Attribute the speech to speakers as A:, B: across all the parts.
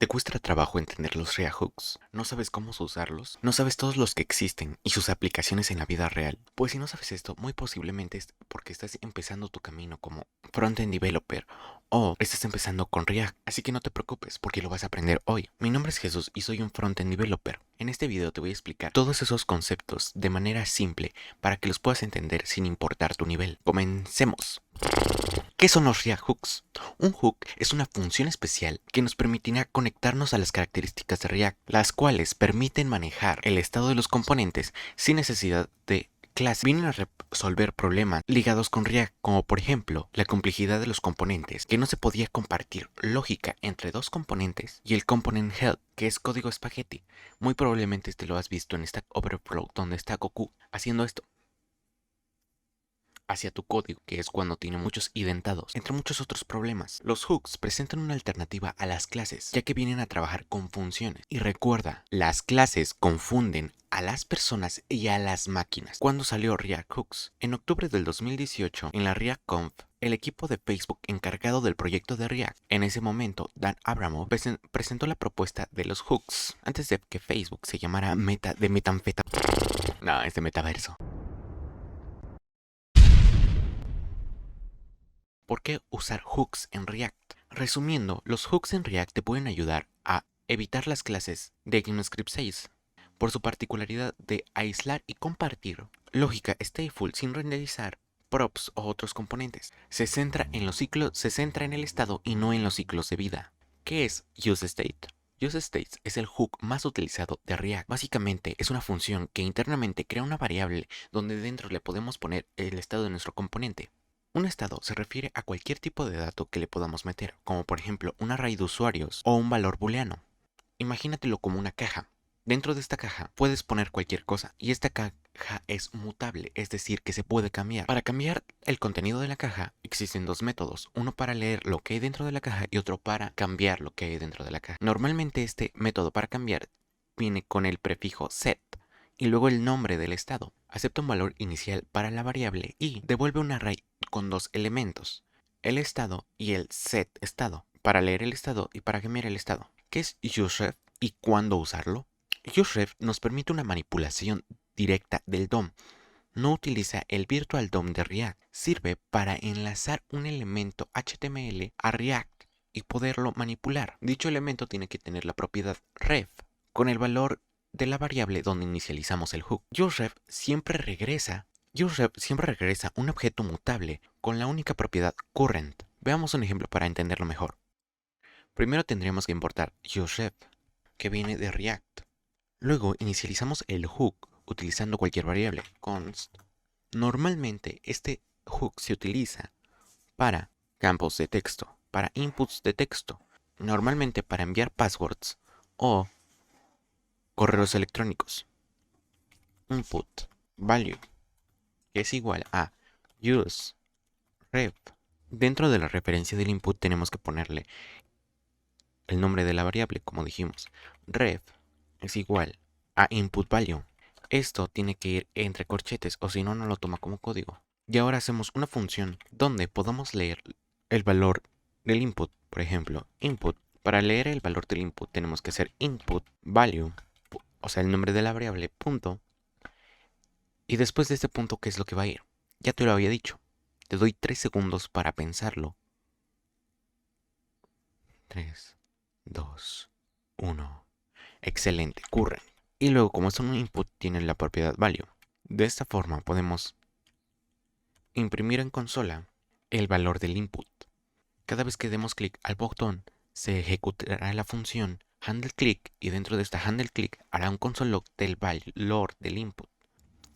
A: ¿Te cuesta trabajo entender los React Hooks? ¿No sabes cómo usarlos? ¿No sabes todos los que existen y sus aplicaciones en la vida real? Pues si no sabes esto, muy posiblemente es porque estás empezando tu camino como Frontend Developer o estás empezando con React. Así que no te preocupes porque lo vas a aprender hoy. Mi nombre es Jesús y soy un Frontend Developer. En este video te voy a explicar todos esos conceptos de manera simple para que los puedas entender sin importar tu nivel. Comencemos. ¿Qué son los React Hooks? Un hook es una función especial que nos permitirá conectarnos a las características de React, las cuales permiten manejar el estado de los componentes sin necesidad de clase. Vienen a resolver problemas ligados con React, como por ejemplo la complejidad de los componentes, que no se podía compartir lógica entre dos componentes, y el component head, que es código espagueti. Muy probablemente este lo has visto en Stack Overflow, donde está Goku haciendo esto hacia tu código, que es cuando tiene muchos identados, entre muchos otros problemas. Los hooks presentan una alternativa a las clases, ya que vienen a trabajar con funciones. Y recuerda, las clases confunden a las personas y a las máquinas. ¿Cuándo salió React Hooks? En octubre del 2018, en la ReactConf, el equipo de Facebook encargado del proyecto de React, en ese momento Dan Abramov, presentó la propuesta de los hooks, antes de que Facebook se llamara Meta de Metanfeta. No, es de metaverso. ¿Por qué usar hooks en React? Resumiendo, los hooks en React te pueden ayudar a evitar las clases de ECMAScript 6 por su particularidad de aislar y compartir lógica stateful sin renderizar props o otros componentes. Se centra en el estado y no en los ciclos de vida. ¿Qué es useState? UseStates es el hook más utilizado de React. Básicamente es una función que internamente crea una variable donde dentro le podemos poner el estado de nuestro componente. Un estado se refiere a cualquier tipo de dato que le podamos meter, como por ejemplo un array de usuarios o un valor booleano. Imagínatelo como una caja. Dentro de esta caja puedes poner cualquier cosa y esta caja es mutable, es decir, que se puede cambiar. Para cambiar el contenido de la caja existen dos métodos, uno para leer lo que hay dentro de la caja y otro para cambiar lo que hay dentro de la caja. Normalmente este método para cambiar viene con el prefijo set y luego el nombre del estado. Acepta un valor inicial para la variable y devuelve un array con dos elementos, el estado y el set estado, para leer el estado y para cambiar el estado. ¿Qué es useref y cuándo usarlo? Useref nos permite una manipulación directa del DOM. No utiliza el Virtual DOM de React. Sirve para enlazar un elemento HTML a React y poderlo manipular. Dicho elemento tiene que tener la propiedad ref con el valor de la variable donde inicializamos el hook. useref siempre regresa un objeto mutable con la única propiedad current. Veamos un ejemplo para entenderlo mejor. Primero tendríamos que importar useref, que viene de React. Luego inicializamos el hook utilizando cualquier variable, const. Normalmente este hook se utiliza para campos de texto, para inputs de texto, normalmente para enviar passwords o correos electrónicos. Input value, que es igual a use ref. Dentro de la referencia del input tenemos que ponerle el nombre de la variable, como dijimos. Ref es igual a input value. Esto tiene que ir entre corchetes o si no, no lo toma como código. Y ahora hacemos una función donde podamos leer el valor del input. Por ejemplo, input. Para leer el valor del input tenemos que hacer input value, o sea, el nombre de la variable, punto. Y después de este punto, ¿qué es lo que va a ir? Ya te lo había dicho. Te doy 3 segundos para pensarlo. 3, 2, 1. Excelente, current. Y luego, como es un input, tiene la propiedad value. De esta forma podemos imprimir en consola el valor del input. Cada vez que demos clic al botón, se ejecutará la función handleClick y dentro de esta handleClick hará un console.log del valor del input.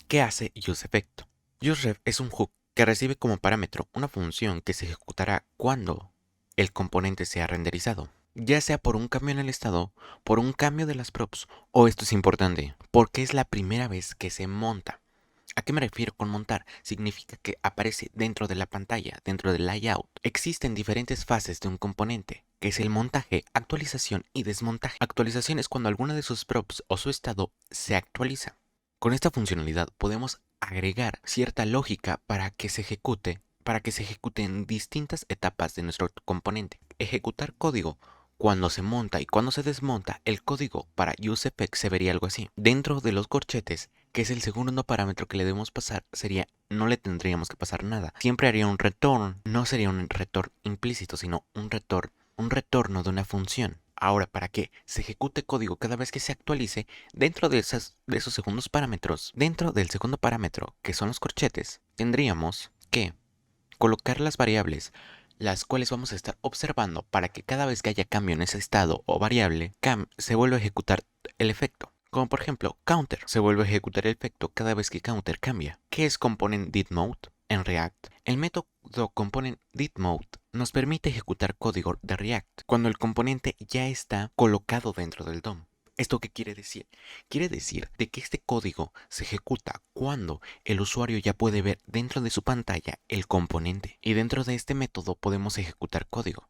A: ¿Qué hace useEffect? useRef es un hook que recibe como parámetro una función que se ejecutará cuando el componente sea renderizado, ya sea por un cambio en el estado, por un cambio de las props, o esto es importante, porque es la primera vez que se monta. ¿A qué me refiero con montar? Significa que aparece dentro de la pantalla, dentro del layout. Existen diferentes fases de un componente, que es el montaje, actualización y desmontaje. Actualización es cuando alguna de sus props o su estado se actualiza. Con esta funcionalidad podemos agregar cierta lógica para que se ejecute en distintas etapas de nuestro componente. Ejecutar código cuando se monta y cuando se desmonta, el código para useEffect se vería algo así. Dentro de los corchetes, que es el segundo parámetro que le debemos pasar, no le tendríamos que pasar nada. Siempre haría un return, no sería un return implícito, sino un retorno de una función. Ahora, para que se ejecute código cada vez que se actualice, dentro de esos segundos parámetros, dentro del segundo parámetro, que son los corchetes, tendríamos que colocar las variables, las cuales vamos a estar observando para que cada vez que haya cambio en ese estado o variable, se vuelva a ejecutar el efecto. Como por ejemplo, counter. Se vuelve a ejecutar el efecto cada vez que counter cambia. ¿Qué es component did mode en React? El método component did mode nos permite ejecutar código de React cuando el componente ya está colocado dentro del DOM. ¿Esto qué quiere decir? Quiere decir de que este código se ejecuta cuando el usuario ya puede ver dentro de su pantalla el componente. Y dentro de este método podemos ejecutar código.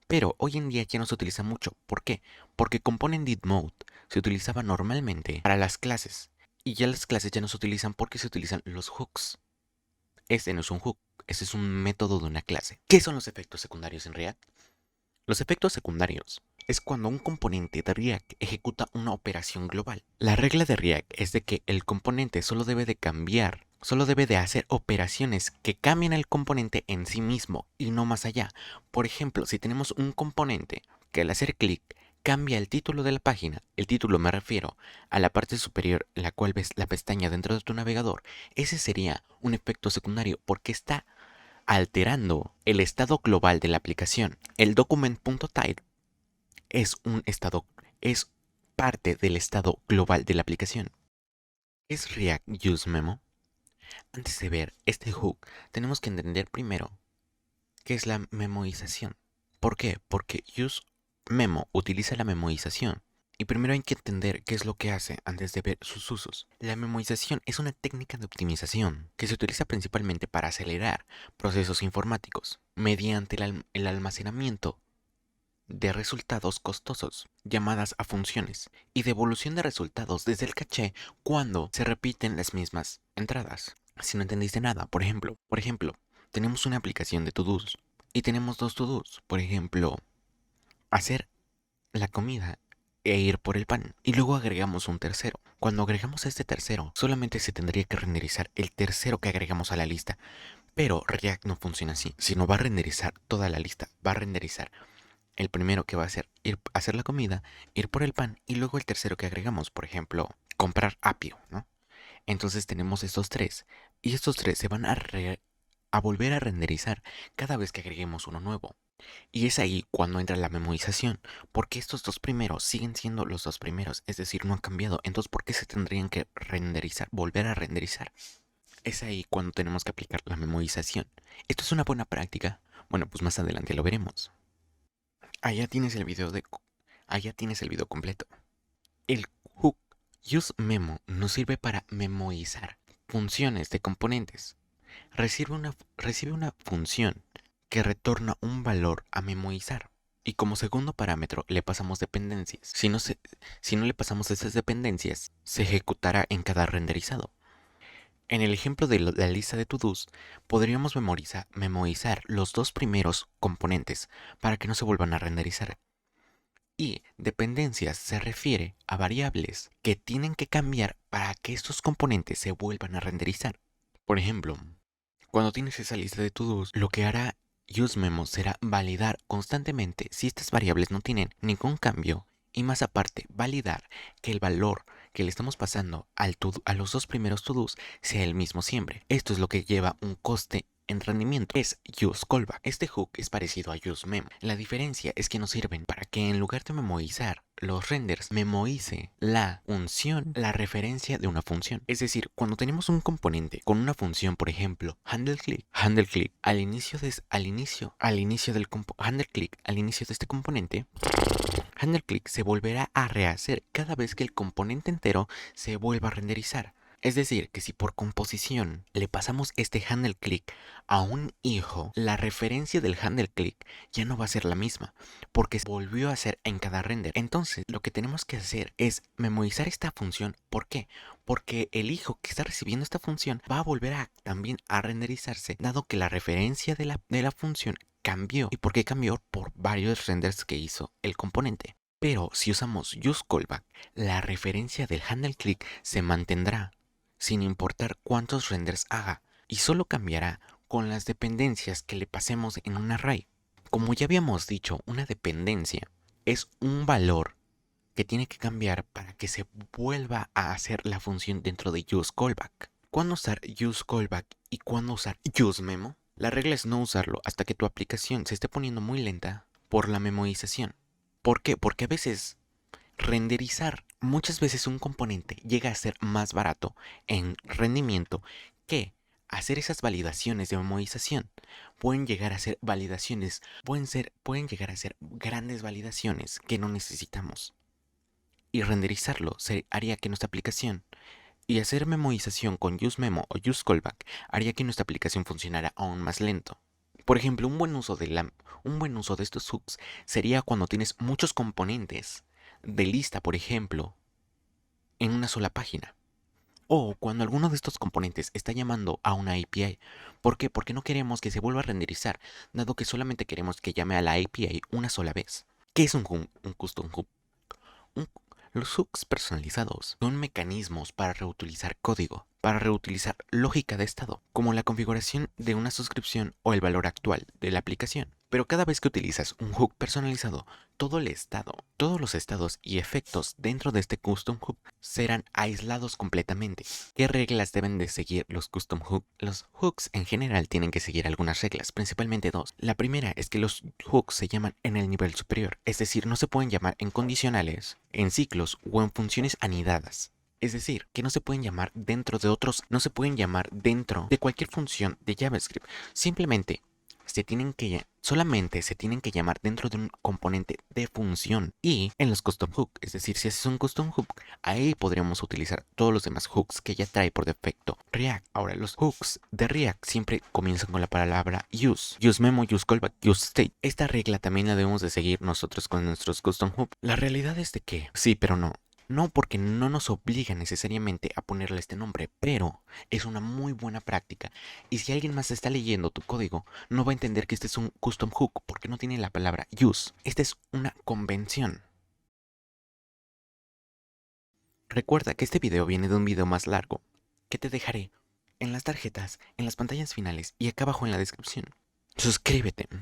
A: Pero hoy en día ya no se utiliza mucho. ¿Por qué? Porque Component Did Mode se utilizaba normalmente para las clases. Y ya las clases ya no se utilizan porque se utilizan los hooks. Este no es un hook, este es un método de una clase. ¿Qué son los efectos secundarios en React? Los efectos secundarios es cuando un componente de React ejecuta una operación global. La regla de React es de que el componente solo debe de hacer operaciones que cambien el componente en sí mismo y no más allá. Por ejemplo, si tenemos un componente que al hacer clic cambia el título de la página, el título me refiero a la parte superior en la cual ves la pestaña dentro de tu navegador, ese sería un efecto secundario porque está alterando el estado global de la aplicación. El document.type es parte del estado global de la aplicación. ¿Es React useMemo? Antes de ver este hook, tenemos que entender primero qué es la memorización. ¿Por qué? Porque useMemo utiliza la memorización. Y primero hay que entender qué es lo que hace antes de ver sus usos. La memorización es una técnica de optimización que se utiliza principalmente para acelerar procesos informáticos mediante el almacenamiento de resultados costosos, llamadas a funciones, y devolución de resultados desde el caché cuando se repiten las mismas entradas. Si no entendiste nada, por ejemplo, tenemos una aplicación de to-dos y tenemos dos to-dos. Por ejemplo, hacer la comida e ir por el pan. Y luego agregamos un tercero. Cuando agregamos este tercero, solamente se tendría que renderizar el tercero que agregamos a la lista. Pero React no funciona así, sino va a renderizar toda la lista. Va a renderizar el primero que va a hacer hacer la comida, ir por el pan y luego el tercero que agregamos, por ejemplo, comprar apio, ¿no? Entonces tenemos estos tres y estos tres se van a volver a renderizar cada vez que agreguemos uno nuevo. Y es ahí cuando entra la memorización, porque estos dos primeros siguen siendo los dos primeros, es decir, no han cambiado. Entonces, ¿por qué se tendrían que renderizar, volver a renderizar? Es ahí cuando tenemos que aplicar la memorización. ¿Esto es una buena práctica? Bueno, pues más adelante lo veremos. Allá tienes el video completo. El hook useMemo nos sirve para memoizar funciones de componentes. Recibe una función que retorna un valor a memoizar. Y como segundo parámetro le pasamos dependencias. Si no le pasamos esas dependencias, se ejecutará en cada renderizado. En el ejemplo de la lista de to-dos, podríamos memoizar los dos primeros componentes para que no se vuelvan a renderizar. Y dependencias se refiere a variables que tienen que cambiar para que estos componentes se vuelvan a renderizar. Por ejemplo, cuando tienes esa lista de to-dos, lo que hará useMemo será validar constantemente si estas variables no tienen ningún cambio y más aparte validar que el valor que le estamos pasando a los dos primeros to-dos sea el mismo siempre. Esto es lo que lleva un coste en rendimiento. Es useCallback. Este hook es parecido a useMemo. La diferencia es que nos sirven para que en lugar de memoizar los renders, memoice la función, la referencia de una función. Es decir, cuando tenemos un componente con una función, por ejemplo, handleClick, al inicio de este componente, handleClick se volverá a rehacer cada vez que el componente entero se vuelva a renderizar. Es decir, que si por composición le pasamos este handle click a un hijo, la referencia del handle click ya no va a ser la misma, porque se volvió a hacer en cada render. Entonces, lo que tenemos que hacer es memorizar esta función. ¿Por qué? Porque el hijo que está recibiendo esta función va a volver a también a renderizarse, dado que la referencia de la función cambió. ¿Y por qué cambió? Por varios renders que hizo el componente. Pero si usamos useCallback, la referencia del handle click se mantendrá sin importar cuántos renders haga, y solo cambiará con las dependencias que le pasemos en un array. Como ya habíamos dicho, una dependencia es un valor que tiene que cambiar para que se vuelva a hacer la función dentro de useCallback. ¿Cuándo usar useCallback y cuándo usar useMemo? La regla es no usarlo hasta que tu aplicación se esté poniendo muy lenta por la memorización. ¿Por qué? Porque a veces renderizar, muchas veces un componente llega a ser más barato en rendimiento que hacer esas validaciones de memorización. Pueden llegar a ser validaciones, pueden llegar a ser grandes validaciones que no necesitamos. Y renderizarlo haría que nuestra aplicación, y hacer memorización con useMemo o useCallback haría que nuestra aplicación funcionara aún más lento. Por ejemplo, un buen uso de estos hooks sería cuando tienes muchos componentes de lista, por ejemplo, en una sola página. O cuando alguno de estos componentes está llamando a una API. ¿Por qué? Porque no queremos que se vuelva a renderizar, dado que solamente queremos que llame a la API una sola vez. ¿Qué es un custom hook? Un- los hooks personalizados son mecanismos para reutilizar código, para reutilizar lógica de estado, como la configuración de una suscripción o el valor actual de la aplicación. Pero cada vez que utilizas un hook personalizado, todo el estado, todos los estados y efectos dentro de este custom hook serán aislados completamente. ¿Qué reglas deben de seguir los custom hooks? Los hooks en general tienen que seguir algunas reglas, principalmente dos. La primera es que los hooks se llaman en el nivel superior, es decir, no se pueden llamar en condicionales, en ciclos o en funciones anidadas. Es decir, que no se pueden llamar dentro de otros, no se pueden llamar dentro de cualquier función de JavaScript. Simplemente solamente se tienen que llamar dentro de un componente de función. Y en los custom hook, es decir, si haces un custom hook, ahí podríamos utilizar todos los demás hooks que ya trae por defecto React. Ahora, los hooks de React siempre comienzan con la palabra useMemo, useCallback, useState. Esta regla también la debemos de seguir nosotros con nuestros custom hooks. La realidad es de que sí, pero no. No, porque no nos obliga necesariamente a ponerle este nombre, pero es una muy buena práctica. Y si alguien más está leyendo tu código, no va a entender que este es un custom hook porque no tiene la palabra use. Esta es una convención. Recuerda que este video viene de un video más largo, que te dejaré en las tarjetas, en las pantallas finales y acá abajo en la descripción. Suscríbete.